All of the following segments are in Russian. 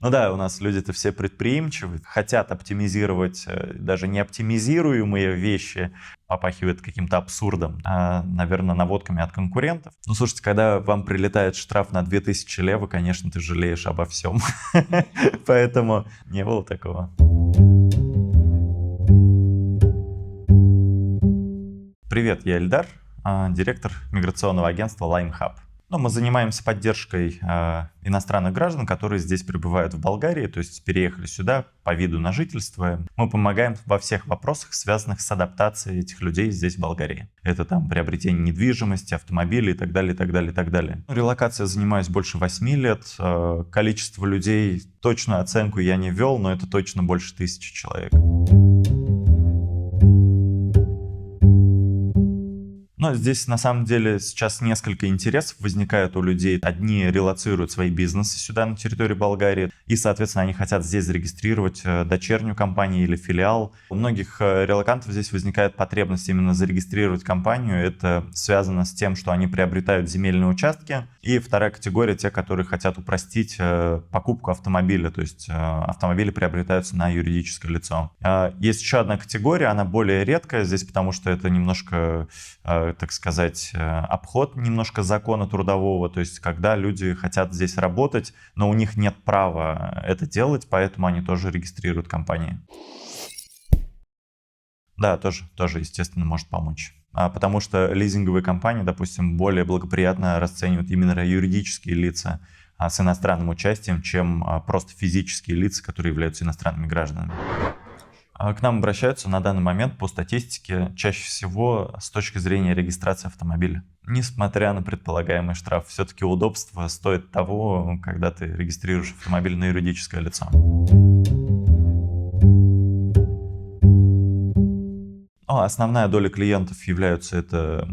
Ну да, у нас люди-то все предприимчивые, хотят оптимизировать даже неоптимизируемые вещи, попахивает каким-то абсурдом, наверное, наводками от конкурентов. Ну, слушайте, когда вам прилетает штраф на 2000 лева, конечно, ты жалеешь обо всем. Поэтому не было такого. Привет, я Эльдар, директор миграционного агентства LimeHub. Ну, мы занимаемся поддержкой иностранных граждан, которые здесь пребывают в Болгарии, то есть переехали сюда по виду на жительство. Мы помогаем во всех вопросах, связанных с адаптацией этих людей здесь, в Болгарии. Это там приобретение недвижимости, автомобилей и так далее, и так далее, и так далее. Релокацией занимаюсь больше 8 лет. Количество людей, точную оценку я не ввел, но это точно больше 1000 человек. Но здесь на самом деле сейчас несколько интересов возникает у людей. Одни релоцируют свои бизнесы сюда, на территорию Болгарии, и, соответственно, они хотят здесь зарегистрировать дочернюю компанию или филиал. У многих релокантов здесь возникает потребность именно зарегистрировать компанию. Это связано с тем, что они приобретают земельные участки. И вторая категория — те, которые хотят упростить покупку автомобиля, то есть автомобили приобретаются на юридическое лицо. Есть еще одна категория, она более редкая здесь, потому что это немножко, так сказать, обход немножко закона трудового, то есть когда люди хотят здесь работать, но у них нет права это делать, поэтому они тоже регистрируют компании. Да, тоже, естественно, может помочь. Потому что лизинговые компании, допустим, более благоприятно расценивают именно юридические лица с иностранным участием, чем просто физические лица, которые являются иностранными гражданами. К нам обращаются на данный момент по статистике чаще всего с точки зрения регистрации автомобиля. Несмотря на предполагаемый штраф, все-таки удобство стоит того, когда ты регистрируешь автомобиль на юридическое лицо. Ну, основная доля клиентов являются это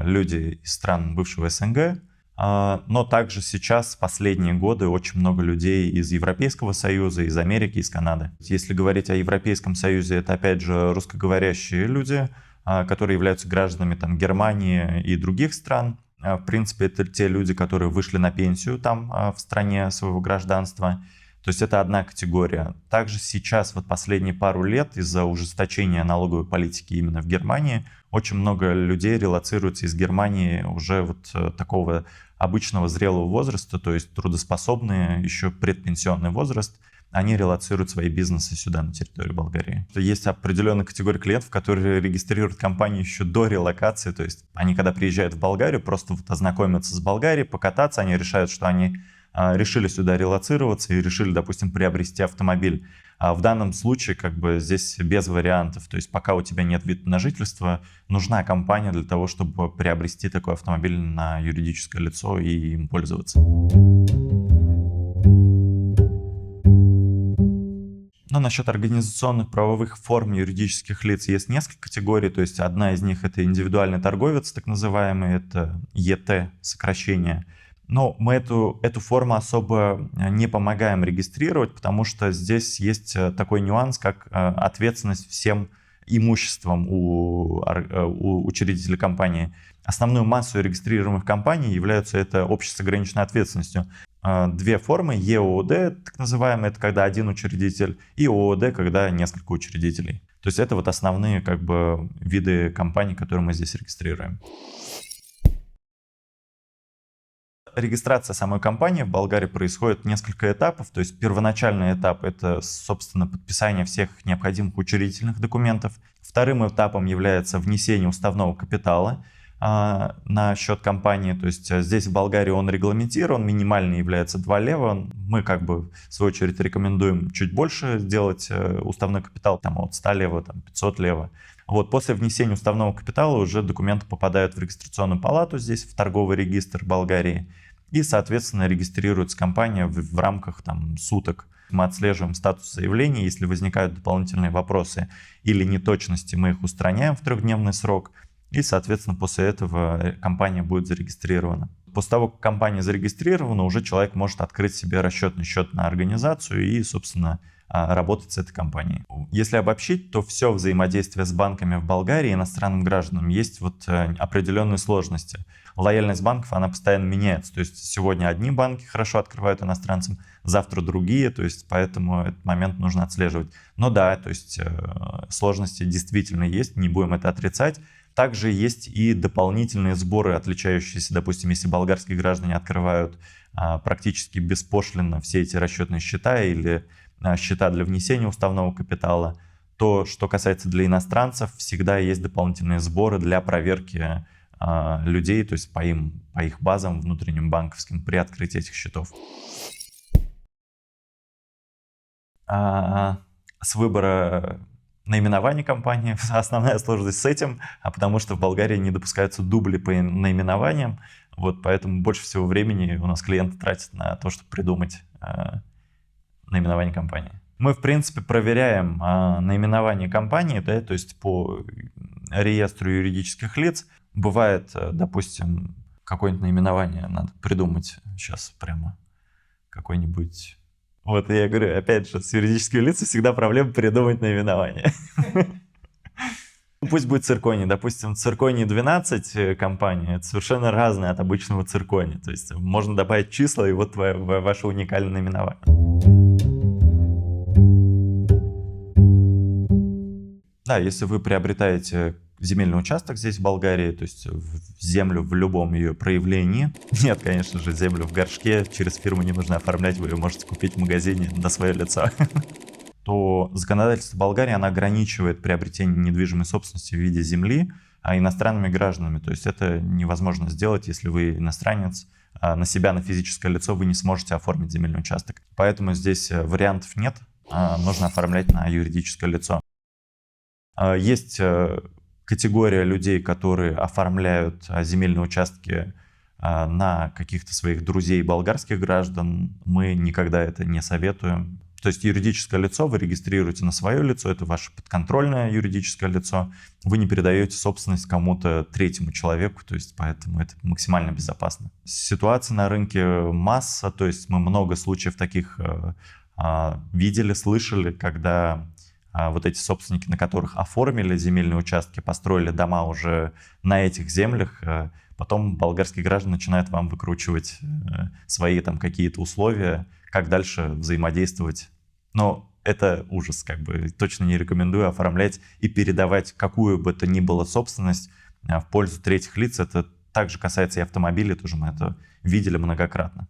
люди из стран бывшего СНГ, но также сейчас, в последние годы, очень много людей из Европейского Союза, из Америки, из Канады. Если говорить о Европейском Союзе, это опять же русскоговорящие люди, которые являются гражданами там, Германии и других стран. В принципе, это те люди, которые вышли на пенсию там в стране своего гражданства. То есть это одна категория. Также сейчас, вот последние пару лет, из-за ужесточения налоговой политики именно в Германии, очень много людей релоцируются из Германии уже вот такого обычного зрелого возраста, то есть трудоспособные, еще предпенсионный возраст, они релоцируют свои бизнесы сюда, на территорию Болгарии. Есть определенная категория клиентов, которые регистрируют компанию еще до релокации, то есть они, когда приезжают в Болгарию, просто вот ознакомятся с Болгарией, покататься, они решают, что они решили сюда релоцироваться и решили, допустим, приобрести автомобиль. В данном случае как бы здесь без вариантов. То есть пока у тебя нет вида на жительство, нужна компания для того, чтобы приобрести такой автомобиль на юридическое лицо и им пользоваться. Но насчет организационных правовых форм юридических лиц есть несколько категорий. То есть одна из них — это индивидуальный торговец, так называемый, это ЕТ, сокращение. Но мы эту форму особо не помогаем регистрировать, потому что здесь есть такой нюанс, как ответственность всем имуществом у учредителя компании. Основную массу регистрируемых компаний являются это общество с ограниченной ответственностью. Две формы: ЕООД, так называемые, это когда один учредитель, и ООД, когда несколько учредителей. То есть это вот основные как бы виды компаний, которые мы здесь регистрируем. Регистрация самой компании в Болгарии происходит несколько этапов. То есть первоначальный этап — это, собственно, подписание всех необходимых учредительных документов. Вторым этапом является внесение уставного капитала на счет компании. То есть здесь в Болгарии он регламентирован, минимальный является 2 лева. Мы как бы в свою очередь рекомендуем чуть больше сделать уставной капитал, там от 100 лева, там 500 лева. Вот, после внесения уставного капитала уже документы попадают в регистрационную палату здесь, в торговый регистр Болгарии. И, соответственно, регистрируется компания в рамках там, суток. Мы отслеживаем статус заявления, если возникают дополнительные вопросы или неточности, мы их устраняем в 3-дневный срок. И, соответственно, после этого компания будет зарегистрирована. После того, как компания зарегистрирована, уже человек может открыть себе расчетный счет на организацию и, собственно, работать с этой компанией. Если обобщить, то все взаимодействие с банками в Болгарии иностранным гражданам есть определенные сложности. Лояльность банков, она постоянно меняется. То есть сегодня одни банки хорошо открывают иностранцам, завтра другие, то есть поэтому этот момент нужно отслеживать. Но да, то есть сложности действительно есть, не будем это отрицать. Также есть и дополнительные сборы, отличающиеся, допустим, если болгарские граждане открывают практически беспошлинно все эти расчетные счета или счета для внесения уставного капитала, то, что касается для иностранцев, всегда есть дополнительные сборы для проверки людей, то есть по их базам внутренним банковским при открытии этих счетов. С выбора наименования компании основная сложность с этим, потому что в Болгарии не допускаются дубли по наименованиям, поэтому больше всего времени у нас клиенты тратят на то, чтобы придумать наименование компании. Мы, в принципе, проверяем наименование компании, да, то есть по реестру юридических лиц. Бывает, допустим, какое-нибудь наименование надо придумать сейчас прямо какой-нибудь. Я говорю, опять же, с юридическими лицами всегда проблема придумать наименование. Пусть будет цирконий. Допустим, цирконий 12 компаний, это совершенно разное от обычного циркония. То есть можно добавить числа и ваше уникальное наименование. Да, если вы приобретаете земельный участок здесь, в Болгарии, то есть землю в любом ее проявлении. Нет, конечно же, землю в горшке через фирму не нужно оформлять, вы ее можете купить в магазине на свое лицо. То законодательство Болгарии, оно ограничивает приобретение недвижимой собственности в виде земли иностранными гражданами. То есть это невозможно сделать, если вы иностранец, на себя, на физическое лицо вы не сможете оформить земельный участок. Поэтому здесь вариантов нет, нужно оформлять на юридическое лицо. Есть категория людей, которые оформляют земельные участки на каких-то своих друзей болгарских граждан. Мы никогда это не советуем. То есть юридическое лицо вы регистрируете на свое лицо, это ваше подконтрольное юридическое лицо. Вы не передаете собственность кому-то третьему человеку, то есть поэтому это максимально безопасно. Ситуация на рынке масса, то есть мы много случаев таких видели, слышали, когда эти собственники, на которых оформили земельные участки, построили дома уже на этих землях, потом болгарские граждане начинают вам выкручивать свои какие-то условия, как дальше взаимодействовать. Но это ужас, точно не рекомендую оформлять и передавать какую бы то ни было собственность в пользу третьих лиц. Это также касается и автомобилей, тоже мы это видели многократно.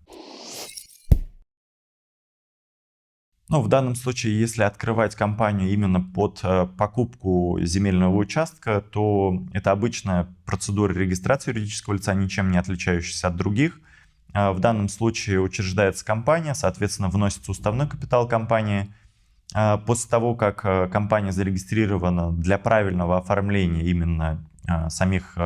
В данном случае, если открывать компанию именно под покупку земельного участка, то это обычная процедура регистрации юридического лица, ничем не отличающаяся от других. В данном случае учреждается компания, соответственно, вносится уставной капитал компании. После того, как компания зарегистрирована, для правильного оформления именно самих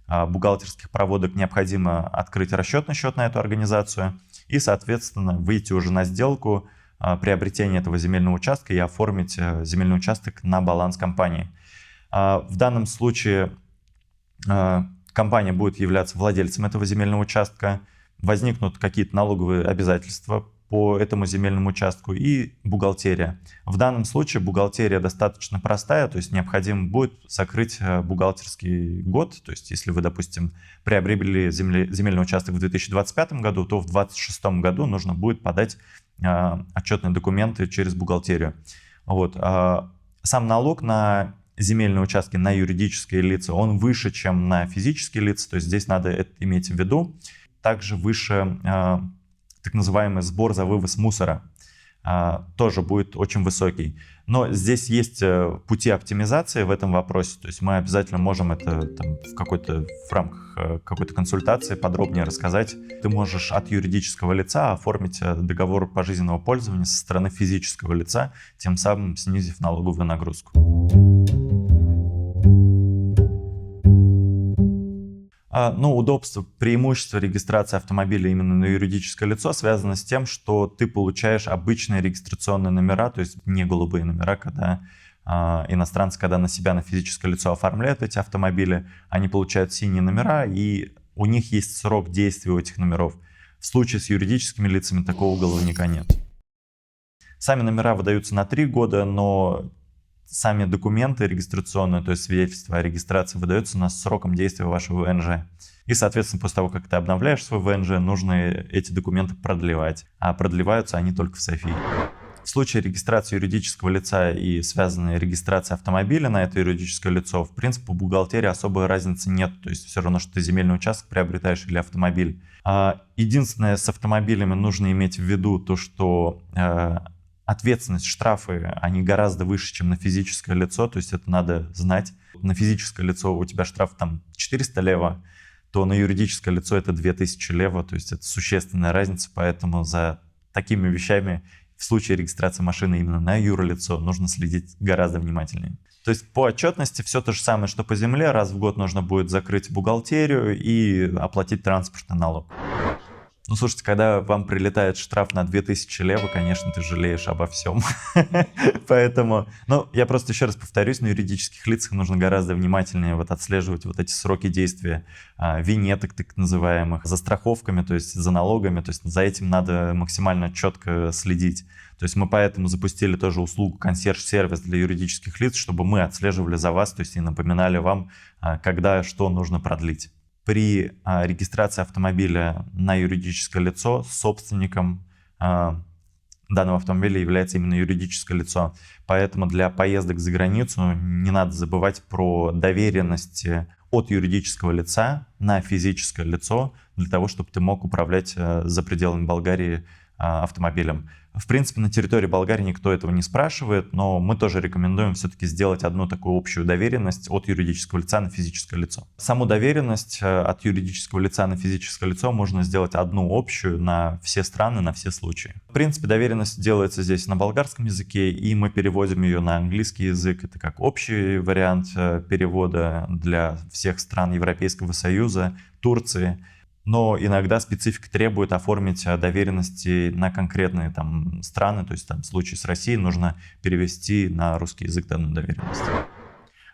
бухгалтерских проводок необходимо открыть расчетный счет на эту организацию и, соответственно, выйти уже на сделку приобретения этого земельного участка и оформить земельный участок на баланс компании. В данном случае компания будет являться владельцем этого земельного участка, возникнут какие-то налоговые обязательства по этому земельному участку и бухгалтерия. В данном случае бухгалтерия достаточно простая, то есть необходимо будет закрыть бухгалтерский год. То есть если вы, допустим, приобрели земельный участок в 2025 году, то в 2026 году нужно будет подать отчетные документы через бухгалтерию. Сам налог на земельные участки на юридические лица, он выше, чем на физические лица, то есть здесь надо это иметь в виду. Также выше так называемый сбор за вывоз мусора, тоже будет очень высокий. Но здесь есть пути оптимизации в этом вопросе, то есть мы обязательно можем это в рамках какой-то консультации подробнее рассказать. Ты можешь от юридического лица оформить договор пожизненного пользования со стороны физического лица, тем самым снизив налоговую нагрузку. Удобство, преимущество регистрации автомобиля именно на юридическое лицо связано с тем, что ты получаешь обычные регистрационные номера, то есть не голубые номера, когда иностранцы, когда на себя, на физическое лицо оформляют эти автомобили, они получают синие номера, и у них есть срок действия у этих номеров. В случае с юридическими лицами такого уголовника нет. Сами номера выдаются на 3 года, но сами документы регистрационные, то есть свидетельство о регистрации, выдаются на сроком действия вашего ВНЖ. И, соответственно, после того, как ты обновляешь свой ВНЖ, нужно эти документы продлевать. А продлеваются они только в Софии. В случае регистрации юридического лица и связанной регистрации автомобиля на это юридическое лицо, в принципе, по бухгалтерии особой разницы нет. То есть все равно, что ты земельный участок приобретаешь или автомобиль. Единственное, с автомобилями нужно иметь в виду то, что ответственность, штрафы, они гораздо выше, чем на физическое лицо. То есть это надо знать. На физическое лицо у тебя штраф там 400 лева, то на юридическое лицо это 2000 лева. То есть это существенная разница, поэтому за такими вещами в случае регистрации машины именно на юрлицо нужно следить гораздо внимательнее. То есть по отчетности все то же самое, что по земле. Раз в год нужно будет закрыть бухгалтерию и оплатить транспортный налог. Ну, слушайте, когда вам прилетает штраф на 2000 лева, конечно, ты жалеешь обо всем. Поэтому, я просто еще раз повторюсь, на юридических лицах нужно гораздо внимательнее отслеживать эти сроки действия виньеток, так называемых, за страховками, то есть за налогами, то есть за этим надо максимально четко следить. То есть мы поэтому запустили тоже услугу консьерж-сервис для юридических лиц, чтобы мы отслеживали за вас, то есть и напоминали вам, когда что нужно продлить. При регистрации автомобиля на юридическое лицо собственником данного автомобиля является именно юридическое лицо. Поэтому для поездок за границу не надо забывать про доверенности от юридического лица на физическое лицо, для того, чтобы ты мог управлять за пределами Болгарии автомобилем. В принципе, на территории Болгарии никто этого не спрашивает, но мы тоже рекомендуем все-таки сделать одну такую общую доверенность от юридического лица на физическое лицо. Саму доверенность от юридического лица на физическое лицо можно сделать одну общую на все страны, на все случаи. В принципе, доверенность делается здесь на болгарском языке, и мы переводим ее на английский язык. Это как общий вариант перевода для всех стран Европейского Союза, Турции. Но иногда специфика требует оформить доверенности на конкретные страны, то есть в случае с Россией нужно перевести на русский язык данную доверенность.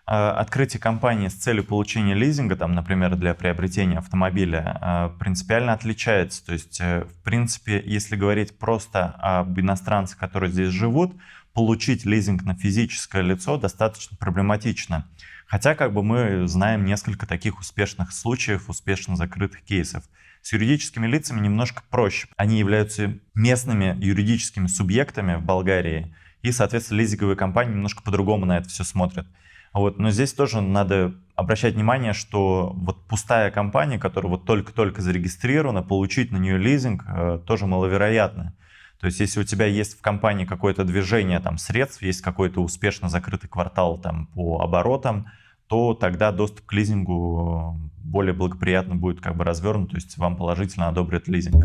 Открытие компании с целью получения лизинга, например, для приобретения автомобиля, принципиально отличается. То есть, в принципе, если говорить просто об иностранцах, которые здесь живут, получить лизинг на физическое лицо достаточно проблематично. Хотя мы знаем несколько таких успешных случаев, успешно закрытых кейсов. С юридическими лицами немножко проще. Они являются местными юридическими субъектами в Болгарии, и, соответственно, лизинговые компании немножко по-другому на это все смотрят. Но здесь тоже надо обращать внимание, что пустая компания, которая только-только зарегистрирована, получить на нее лизинг тоже маловероятно. То есть, если у тебя есть в компании какое-то движение средств, есть какой-то успешно закрытый квартал по оборотам, то тогда доступ к лизингу более благоприятно будет развернут, то есть вам положительно одобрят лизинг.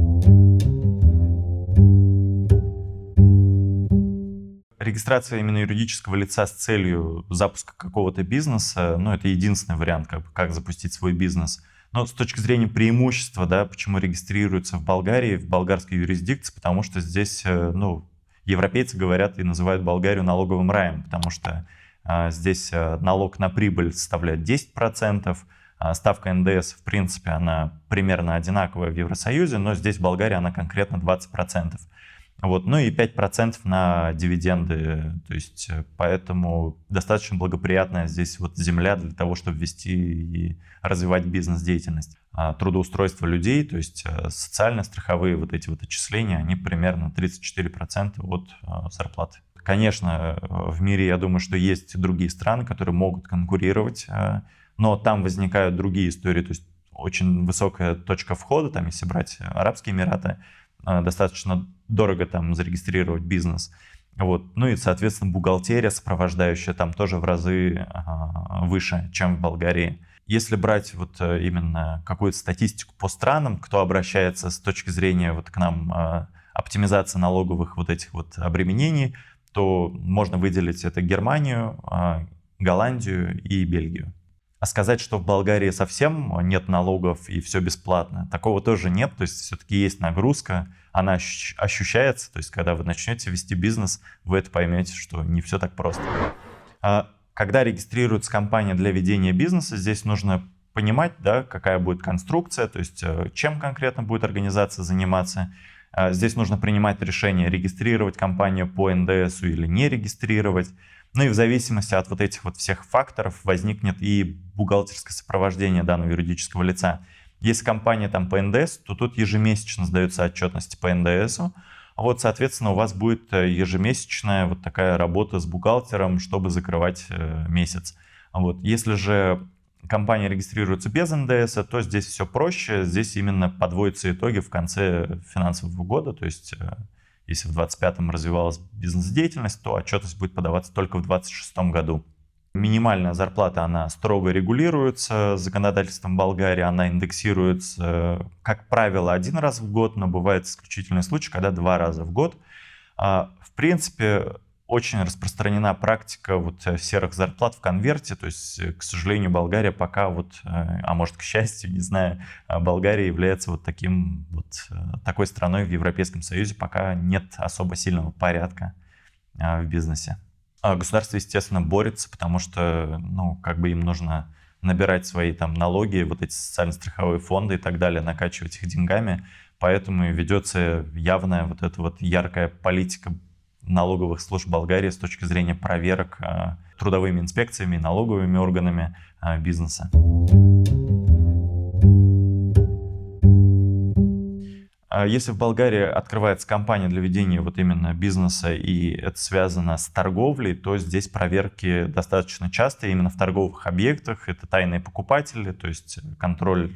Регистрация именно юридического лица с целью запуска какого-то бизнеса, это единственный вариант, как запустить свой бизнес. Но с точки зрения преимущества, почему регистрируются в Болгарии, в болгарской юрисдикции, потому что здесь, европейцы говорят и называют Болгарию налоговым раем, потому что здесь налог на прибыль составляет 10%, ставка НДС, в принципе, она примерно одинаковая в Евросоюзе, но здесь в Болгарии она конкретно 20%. И 5% на дивиденды, то есть поэтому достаточно благоприятная здесь земля для того, чтобы вести и развивать бизнес-деятельность. Трудоустройство людей, то есть социально-страховые эти отчисления, они примерно 34% от зарплаты. Конечно, в мире, я думаю, что есть другие страны, которые могут конкурировать, но там возникают другие истории, то есть очень высокая точка входа, если брать Арабские Эмираты, достаточно дорого зарегистрировать бизнес. И, соответственно, бухгалтерия сопровождающая там тоже в разы выше, чем в Болгарии. Если брать именно какую-то статистику по странам, кто обращается с точки зрения к нам оптимизации налоговых этих обременений, то можно выделить это Германию, Голландию и Бельгию. А сказать, что в Болгарии совсем нет налогов и все бесплатно, такого тоже нет. То есть все-таки есть нагрузка, она ощущается. То есть когда вы начнете вести бизнес, вы это поймете, что не все так просто. Когда регистрируется компания для ведения бизнеса, здесь нужно понимать, какая будет конструкция, то есть чем конкретно будет организация заниматься. Здесь нужно принимать решение, регистрировать компанию по НДС или не регистрировать. Ну и в зависимости от вот этих вот всех факторов возникнет и бухгалтерское сопровождение данного юридического лица. Если компания там по НДС, то тут ежемесячно сдаются отчетности по НДСу. Вот, соответственно, у вас будет ежемесячная вот такая работа с бухгалтером, чтобы закрывать месяц. Вот. Если же компания регистрируется без НДС, то здесь все проще. Здесь именно подводятся итоги в конце финансового года. То есть, если в 2025 развивалась бизнес-деятельность, то отчетность будет подаваться только в 2026 году. Минимальная зарплата, она строго регулируется законодательством Болгарии, она индексируется, как правило, 1 раз в год, но бывают исключительные случаи, когда 2 раза в год. В принципе, очень распространена практика вот серых зарплат в конверте, то есть, к сожалению, Болгария пока вот, а может, к счастью, не знаю, Болгария является вот такой страной в Европейском Союзе, пока нет особо сильного порядка в бизнесе. Государство, естественно, борется, потому что, ну, как бы им нужно набирать свои там налоги, вот эти социально-страховые фонды и так далее, накачивать их деньгами, поэтому и ведется явная вот эта вот яркая политика налоговых служб Болгарии с точки зрения проверок трудовыми инспекциями и налоговыми органами бизнеса. Если в Болгарии открывается компания для ведения вот именно бизнеса, и это связано с торговлей, то здесь проверки достаточно часто именно в торговых объектах. Это тайные покупатели, то есть контроль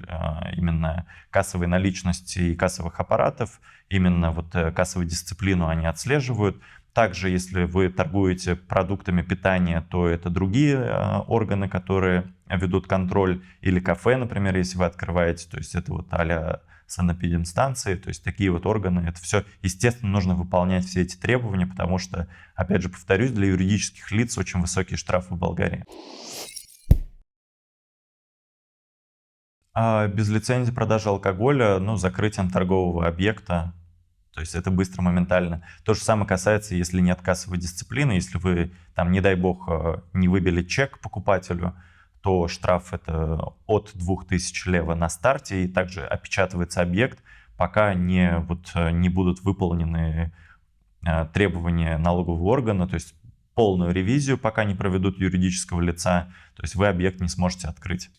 именно кассовой наличности и кассовых аппаратов, именно вот кассовую дисциплину они отслеживают. Также, если вы торгуете продуктами питания, то это другие органы, которые ведут контроль, или кафе, например, если вы открываете, то есть это вот а-ля санэпидемстанции, то есть такие вот органы. Это все, естественно, нужно выполнять все эти требования, потому что, опять же, повторюсь, для юридических лиц очень высокие штрафы в Болгарии. Без лицензии продажи алкоголя, ну, закрытием торгового объекта, то есть это быстро, моментально. То же самое касается, если нет кассовой дисциплины, если вы, там, не дай бог, не выбили чек покупателю, то штраф это от 2000 лева на старте, и также опечатывается объект, пока не будут выполнены требования налогового органа, то есть полную ревизию пока не проведут юридического лица, то есть вы объект не сможете открыть.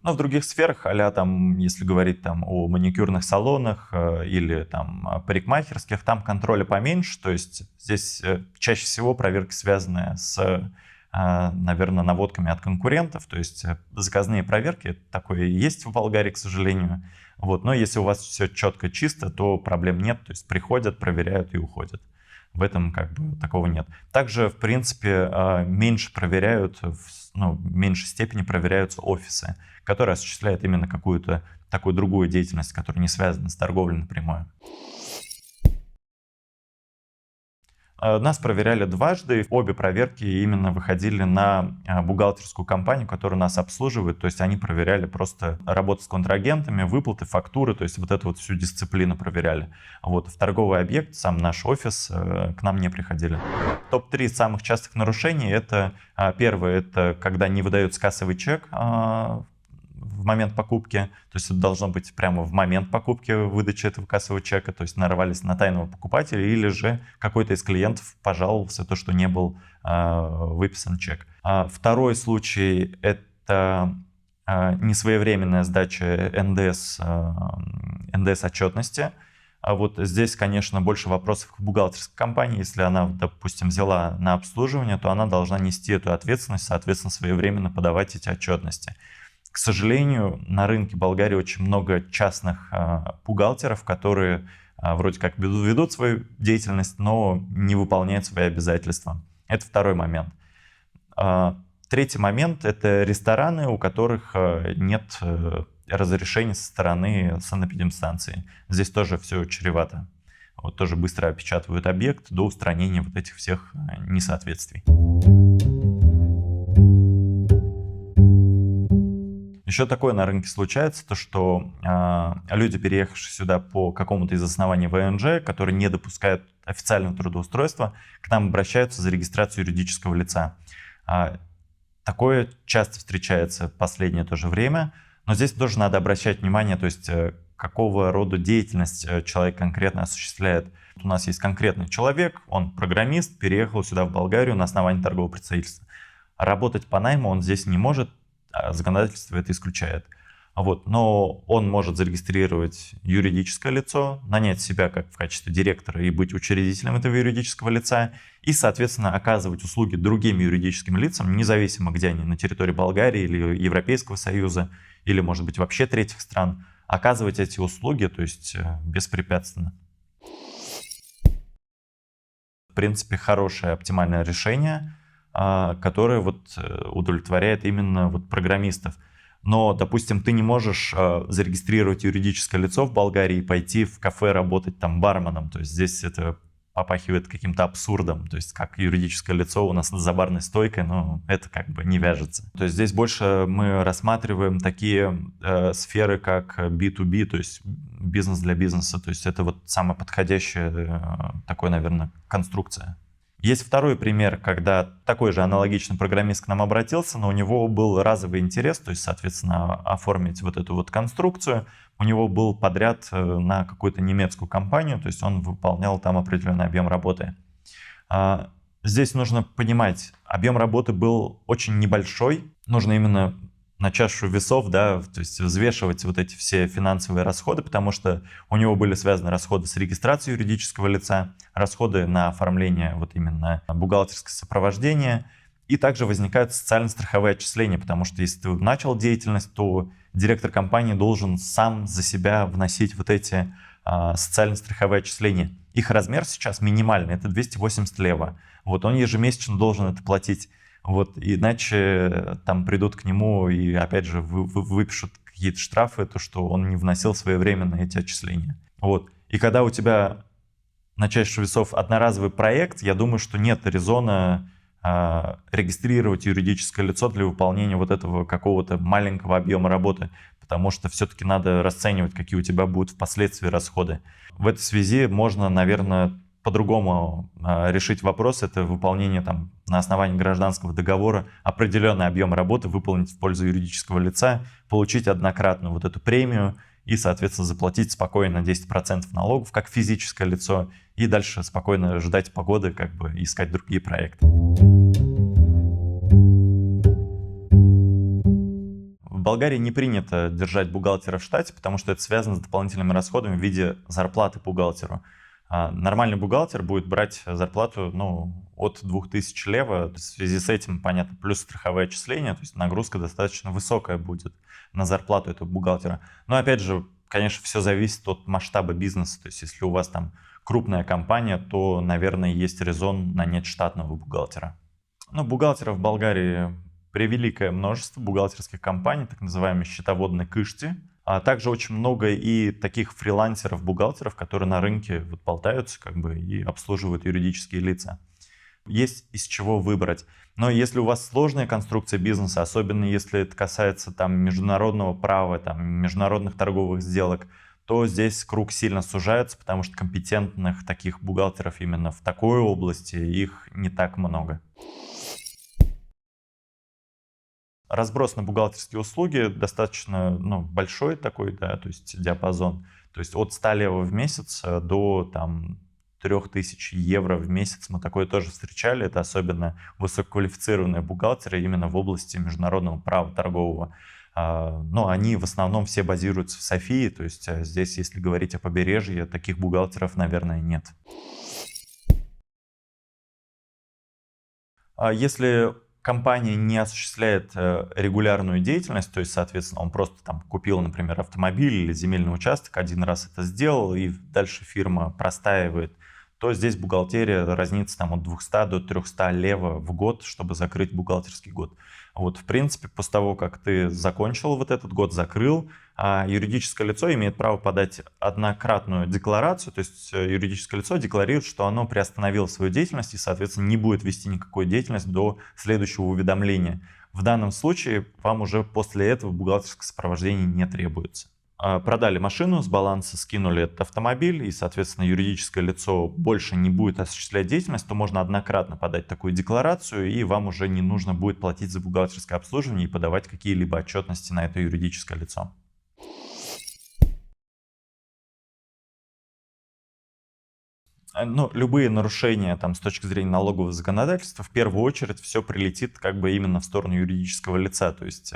Но в других сферах, а-ля там, если говорить там о маникюрных салонах или там парикмахерских, там контроля поменьше, то есть здесь чаще всего проверки связаны с, наверное, наводками от конкурентов, то есть заказные проверки, такое и есть в Болгарии, к сожалению. Вот. Но если у вас все четко, чисто, то проблем нет, то есть приходят, проверяют и уходят. В этом как бы такого нет. Также, в принципе, меньше проверяют, в меньшей степени проверяются офисы, которые осуществляют именно какую-то такую другую деятельность, которая не связана с торговлей напрямую. Нас проверяли дважды. Обе проверки именно выходили на бухгалтерскую компанию, которая нас обслуживает. То есть они проверяли просто работу с контрагентами, выплаты, фактуры. То есть вот эту вот всю дисциплину проверяли. Вот. В торговый объект, сам наш офис, к нам не приходили. Топ-3 самых частых нарушений. Это первое, это когда не выдается кассовый чек в момент покупки, то есть это должно быть прямо в момент покупки выдачи этого кассового чека, то есть нарвались на тайного покупателя, или же какой-то из клиентов пожаловался то, что не был выписан чек. Второй случай — это несвоевременная сдача НДС отчетности. Вот здесь, конечно, больше вопросов к бухгалтерской компании. Если она, допустим, взяла на обслуживание, то она должна нести эту ответственность, соответственно, своевременно подавать эти отчетности. К сожалению, на рынке Болгарии очень много частных бухгалтеров, которые вроде как ведут свою деятельность, но не выполняют свои обязательства. Это второй момент. Третий момент — это рестораны, у которых нет разрешения со стороны санэпидемстанции. Здесь тоже все чревато. Вот тоже быстро опечатывают объект до устранения вот этих всех несоответствий. Еще такое на рынке случается, то что люди, переехавшие сюда по какому-то из оснований ВНЖ, которые не допускают официального трудоустройства, к нам обращаются за регистрацию юридического лица. Такое часто встречается в последнее тоже время, но здесь тоже надо обращать внимание, то есть какого рода деятельность человек конкретно осуществляет. У нас есть конкретный человек, он программист, переехал сюда в Болгарию на основании торгового представительства. Работать по найму он здесь не может, законодательство это исключает. Вот. Но он может зарегистрировать юридическое лицо, нанять себя как в качестве директора и быть учредителем этого юридического лица, и, соответственно, оказывать услуги другим юридическим лицам, независимо, где они, на территории Болгарии или Европейского Союза, или, может быть, вообще третьих стран, оказывать эти услуги, то есть беспрепятственно. В принципе, хорошее оптимальное решение, которое вот удовлетворяет именно вот программистов. Но, допустим, ты не можешь зарегистрировать юридическое лицо в Болгарии и пойти в кафе работать там барменом. То есть здесь это попахивает каким-то абсурдом. То есть как юридическое лицо у нас за барной стойкой, но это как бы не вяжется. То есть здесь больше мы рассматриваем такие сферы, как B2B, то есть бизнес для бизнеса. То есть это вот самая подходящая такой, наверное, конструкция. Есть второй пример, когда такой же аналогичный программист к нам обратился, но у него был разовый интерес, то есть, соответственно, оформить вот эту вот конструкцию. У него был подряд на какую-то немецкую компанию, то есть он выполнял там определенный объем работы. Здесь нужно понимать, объем работы был очень небольшой, нужно именно на чашу весов, да, то есть взвешивать вот эти все финансовые расходы, потому что у него были связаны расходы с регистрацией юридического лица, расходы на оформление вот именно бухгалтерское сопровождение, и также возникают социально-страховые отчисления, потому что если ты начал деятельность, то директор компании должен сам за себя вносить вот эти социально-страховые отчисления. Их размер сейчас минимальный, это 280 лева. Вот он ежемесячно должен это платить. Вот, иначе там придут к нему и опять же выпишут какие-то штрафы, то что он не вносил своевременно эти отчисления. Вот. И когда у тебя на чашу весов одноразовый проект, я думаю, что нет резона регистрировать юридическое лицо для выполнения вот этого какого-то маленького объема работы, потому что все-таки надо расценивать, какие у тебя будут впоследствии расходы. В этой связи можно, наверное, по-другому решить вопрос, это выполнение там, на основании гражданского договора определенный объем работы выполнить в пользу юридического лица, получить однократную вот эту премию и, соответственно, заплатить спокойно 10% налогов как физическое лицо и дальше спокойно ждать погоды, как бы искать другие проекты. В Болгарии не принято держать бухгалтера в штате, потому что это связано с дополнительными расходами в виде зарплаты бухгалтеру. Нормальный бухгалтер будет брать зарплату от 2000 лева. В связи с этим, понятно, плюс страховые отчисления, то есть нагрузка достаточно высокая будет на зарплату этого бухгалтера. Но опять же, конечно, все зависит от масштаба бизнеса. То есть если у вас там крупная компания, то, наверное, есть резон нанять штатного бухгалтера. Бухгалтеров в Болгарии превеликое множество бухгалтерских компаний, так называемые счетоводные кышти. А также очень много и таких фрилансеров-бухгалтеров, которые на рынке вот болтаются и обслуживают юридические лица. Есть из чего выбрать. Но если у вас сложная конструкция бизнеса, особенно если это касается там, международного права, там, международных торговых сделок, то здесь круг сильно сужается, потому что компетентных таких бухгалтеров именно в такой области их не так много. Разброс на бухгалтерские услуги достаточно большой такой, да, то есть диапазон. То есть от 100 лева в месяц до 3000 евро в месяц мы такое тоже встречали. Это особенно высококвалифицированные бухгалтеры именно в области международного права торгового. Но они в основном все базируются в Софии, то есть здесь, если говорить о побережье, таких бухгалтеров, наверное, нет. Если компания не осуществляет регулярную деятельность, то есть, соответственно, он просто там купил, например, автомобиль или земельный участок, один раз это сделал, и дальше фирма простаивает, то здесь бухгалтерия разнится там от 200 до 300 лева в год, чтобы закрыть бухгалтерский год. Вот, в принципе, после того, как ты закончил вот этот год, закрыл, юридическое лицо имеет право подать однократную декларацию, то есть юридическое лицо декларирует, что оно приостановило свою деятельность и, соответственно, не будет вести никакую деятельность до следующего уведомления. В данном случае вам уже после этого бухгалтерское сопровождение не требуется. Продали машину, с баланса скинули этот автомобиль, и, соответственно, юридическое лицо больше не будет осуществлять деятельность, то можно однократно подать такую декларацию, и вам уже не нужно будет платить за бухгалтерское обслуживание и подавать какие-либо отчетности на это юридическое лицо. Ну, любые нарушения там с точки зрения налогового законодательства, в первую очередь все прилетит как бы именно в сторону юридического лица, то есть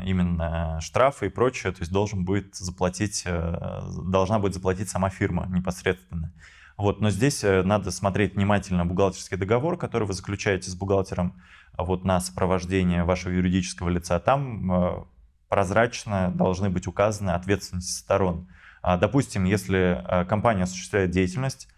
именно штрафы и прочее, то есть должна будет заплатить сама фирма непосредственно. Вот, но здесь надо смотреть внимательно бухгалтерский договор, который вы заключаете с бухгалтером вот, на сопровождение вашего юридического лица. Там прозрачно должны быть указаны ответственности сторон. Допустим, если компания осуществляет деятельность,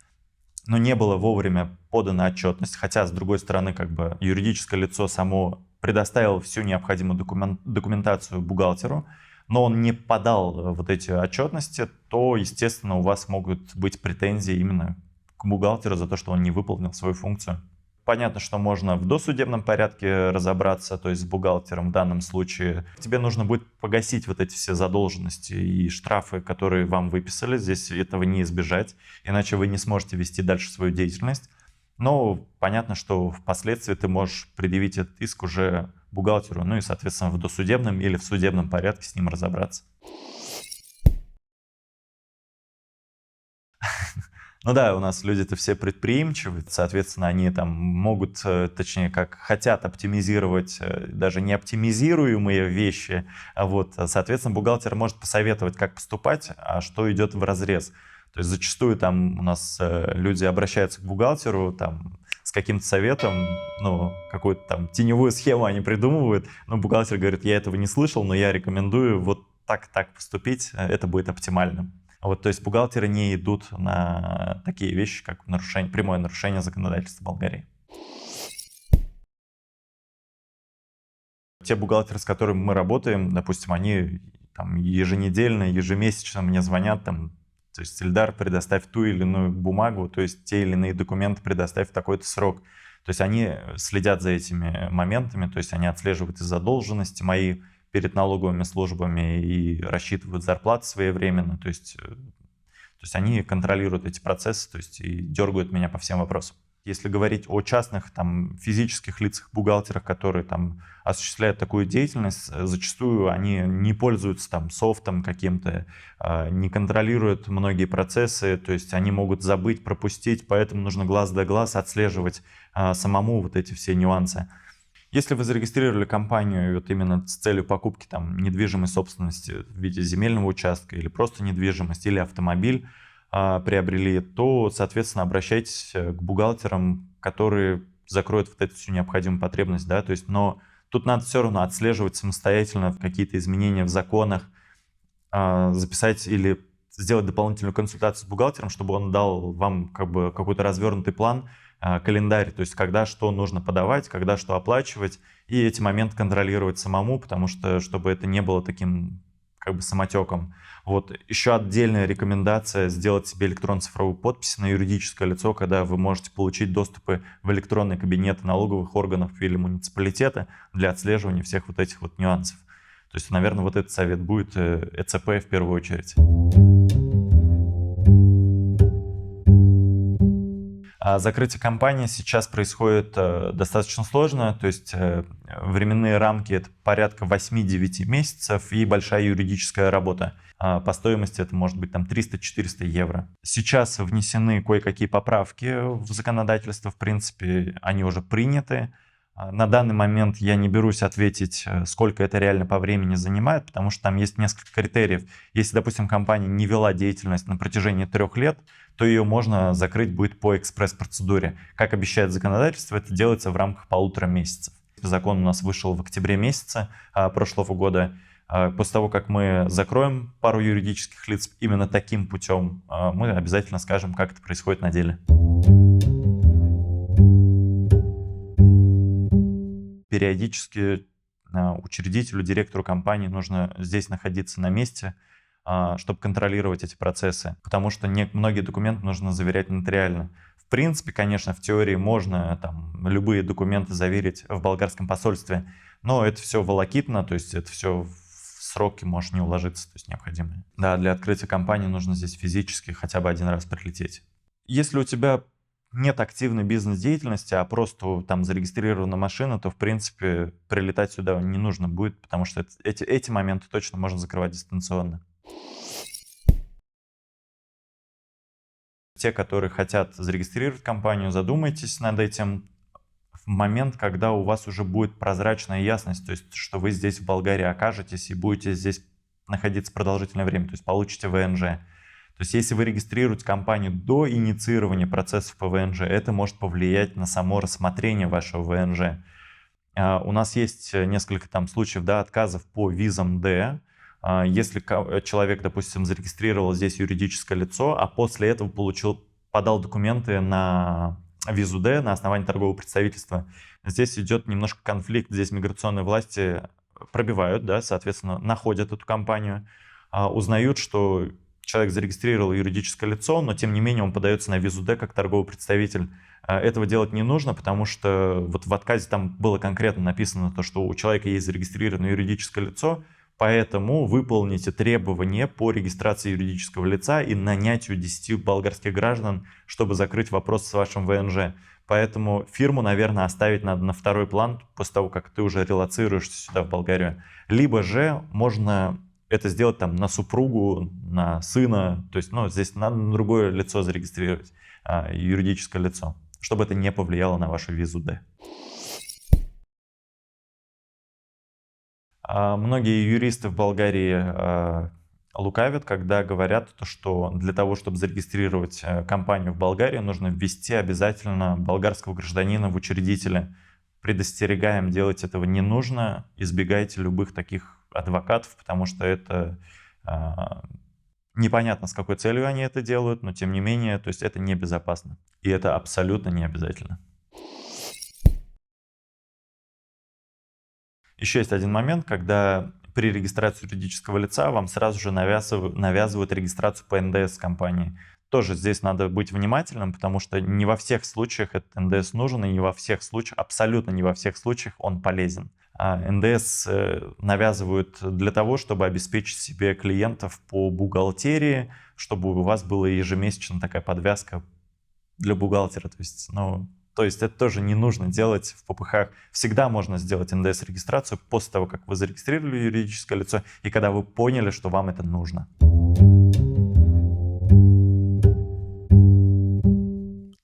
но не было вовремя подана отчетность, хотя, с другой стороны, как бы юридическое лицо само предоставило всю необходимую документацию бухгалтеру, но он не подал вот эти отчетности, то, естественно, у вас могут быть претензии именно к бухгалтеру за то, что он не выполнил свою функцию. Понятно, что можно в досудебном порядке разобраться, то есть с бухгалтером в данном случае. Тебе нужно будет погасить вот эти все задолженности и штрафы, которые вам выписали. Здесь этого не избежать, иначе вы не сможете вести дальше свою деятельность. Но понятно, что впоследствии ты можешь предъявить этот иск уже бухгалтеру, ну и, соответственно, в досудебном или в судебном порядке с ним разобраться. Ну да, у нас люди-то все предприимчивые, соответственно, они там могут, точнее, как хотят оптимизировать даже неоптимизируемые вещи. Соответственно, бухгалтер может посоветовать, как поступать, а что идет вразрез. То есть зачастую там у нас люди обращаются к бухгалтеру там, с каким-то советом, ну, какую-то там теневую схему они придумывают, но бухгалтер говорит, я этого не слышал, но я рекомендую вот так поступить, это будет оптимальным. То есть бухгалтеры не идут на такие вещи, как прямое нарушение законодательства Болгарии. Те бухгалтеры, с которыми мы работаем, допустим, они там еженедельно, ежемесячно мне звонят, там, то есть, Ильдар, предоставь ту или иную бумагу, то есть те или иные документы предоставь в такой-то срок. То есть они следят за этими моментами, то есть они отслеживают и задолженности мои перед налоговыми службами и рассчитывают зарплаты своевременно. То есть они контролируют эти процессы, то есть и дергают меня по всем вопросам. Если говорить о частных там, физических лицах, бухгалтерах, которые там, осуществляют такую деятельность, зачастую они не пользуются там, софтом каким-то, не контролируют многие процессы, то есть они могут забыть, пропустить, поэтому нужно глаз да глаз отслеживать самому вот эти все нюансы. Если вы зарегистрировали компанию вот именно с целью покупки там, недвижимой собственности в виде земельного участка или просто недвижимость, или автомобиль приобрели, то, соответственно, обращайтесь к бухгалтерам, которые закроют вот эту всю необходимую потребность. Да? То есть, но тут надо все равно отслеживать самостоятельно какие-то изменения в законах, записать или сделать дополнительную консультацию с бухгалтером, чтобы он дал вам как бы какой-то развернутый план, календарь, то есть когда что нужно подавать, когда что оплачивать, и эти моменты контролировать самому, потому что, чтобы это не было таким как бы самотеком. Еще отдельная рекомендация сделать себе электронно-цифровую подпись на юридическое лицо, когда вы можете получить доступы в электронный кабинет налоговых органов или муниципалитета для отслеживания всех вот этих вот нюансов. То есть, наверное, вот этот совет будет ЭЦП в первую очередь. Закрытие компании сейчас происходит достаточно сложно, то есть временные рамки это порядка 8-9 месяцев и большая юридическая работа. По стоимости это может быть там 300-400 евро. Сейчас внесены кое-какие поправки в законодательство, в принципе, они уже приняты. На данный момент я не берусь ответить, сколько это реально по времени занимает, потому что там есть несколько критериев. Если, допустим, компания не вела деятельность на протяжении 3 лет, то ее можно закрыть будет по экспресс-процедуре. Как обещает законодательство, это делается в рамках 1,5 месяцев. Закон у нас вышел в октябре месяце прошлого года. После того, как мы закроем пару юридических лиц именно таким путем, мы обязательно скажем, как это происходит на деле. Периодически учредителю, директору компании нужно здесь находиться на месте, чтобы контролировать эти процессы, потому что многие документы нужно заверять нотариально. В принципе, конечно, в теории можно там, любые документы заверить в болгарском посольстве, но это все волокитно, то есть это все в сроки может не уложиться, то есть необходимое. Да, для открытия компании нужно здесь физически хотя бы 1 раз прилететь. Если у тебя нет активной бизнес-деятельности, а просто там зарегистрирована машина, то, в принципе, прилетать сюда не нужно будет, потому что эти моменты точно можно закрывать дистанционно. Те, которые хотят зарегистрировать компанию, задумайтесь над этим в момент, когда у вас уже будет прозрачная ясность, то есть что вы здесь в Болгарии окажетесь и будете здесь находиться продолжительное время, то есть получите ВНЖ. То есть если вы регистрируете компанию до инициирования процессов по ВНЖ, это может повлиять на само рассмотрение вашего ВНЖ. У нас есть несколько там случаев, да, отказов по визам D. Если человек, допустим, зарегистрировал здесь юридическое лицо, а после этого подал документы на визу D на основании торгового представительства, здесь идет немножко конфликт, здесь миграционные власти пробивают, да, соответственно, находят эту компанию, узнают, что человек зарегистрировал юридическое лицо, но тем не менее он подается на визу D как торговый представитель. Этого делать не нужно, потому что вот в отказе там было конкретно написано то, что у человека есть зарегистрированное юридическое лицо, поэтому выполните требования по регистрации юридического лица и нанятию 10 болгарских граждан, чтобы закрыть вопрос с вашим ВНЖ. Поэтому фирму, наверное, оставить надо на второй план после того, как ты уже релоцируешься сюда, в Болгарию. Либо же можно это сделать там на супругу, на сына, то есть, ну, здесь надо на другое лицо зарегистрировать, юридическое лицо, чтобы это не повлияло на вашу визу D. Многие юристы в Болгарии лукавят, когда говорят, что для того, чтобы зарегистрировать компанию в Болгарии, нужно ввести обязательно болгарского гражданина в учредителя. Предостерегаем, делать этого не нужно, избегайте любых таких адвокатов, потому что это непонятно, с какой целью они это делают, но тем не менее, то есть это небезопасно. И это абсолютно не обязательно. Еще есть один момент, когда при регистрации юридического лица вам сразу же навязывают регистрацию по НДС компании. Тоже здесь надо быть внимательным, потому что не во всех случаях этот НДС нужен, и не во всех случаях, абсолютно не во всех случаях он полезен. НДС навязывают для того, чтобы обеспечить себе клиентов по бухгалтерии, чтобы у вас была ежемесячно такая подвязка для бухгалтера. То есть это тоже не нужно делать в ППХ. Всегда можно сделать НДС-регистрацию после того, как вы зарегистрировали юридическое лицо и когда вы поняли, что вам это нужно.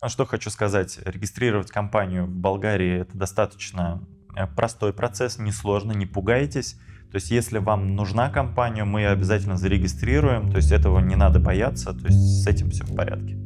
Что хочу сказать. Регистрировать компанию в Болгарии — это достаточно простой процесс, несложно, не пугайтесь. То есть если вам нужна компания, мы ее обязательно зарегистрируем. То есть этого не надо бояться, то есть с этим все в порядке.